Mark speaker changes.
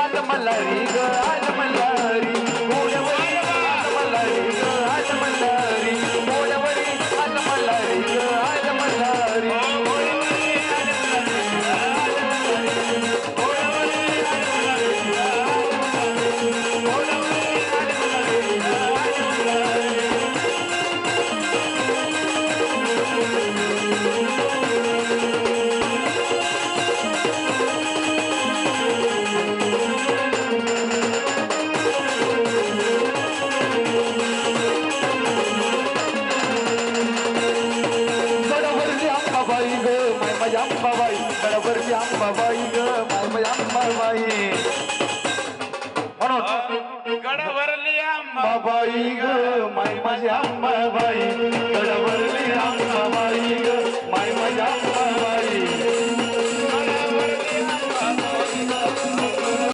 Speaker 1: आज मल्हारी ग आज मल्हारी घोड्यावरी आज मल्हारी ग आज मल्हारी घोड्यावरी आज मल्हारी ग आज मल्हारी अंबाबाई गडवरची अंबाबाई ग माय अंबाबाई म्हणून
Speaker 2: गडवरली
Speaker 1: अंबाबाई ग माय माझी अंबाबाई